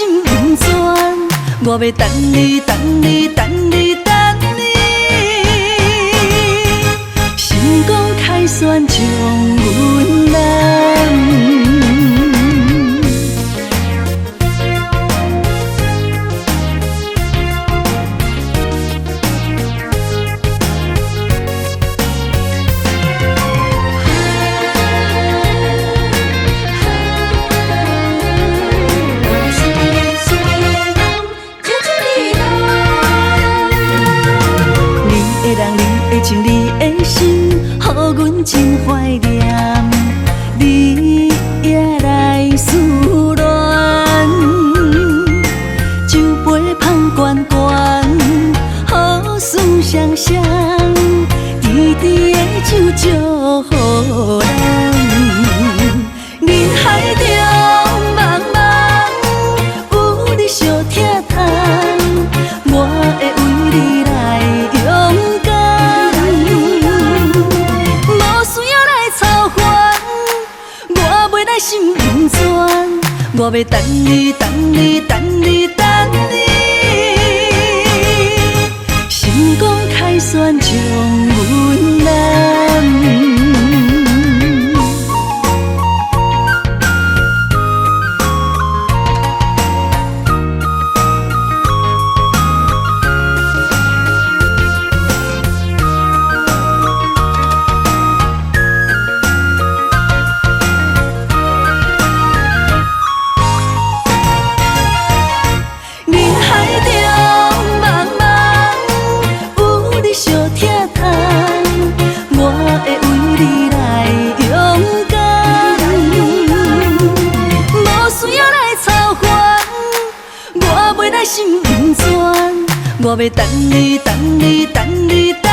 心不全，我要等你，等你，等你，等你。成功开选将阮难。情你的心，予阮真怀念，你也来思恋。酒杯捧悬悬，好事双双，甜甜的酒祝福咱。人海中茫茫，有你相疼痛，我会为你来勇敢。心不全，我要等你，等你，等你，等你。成功开选将阮难。心不全，我要等你，等你，等你，等你。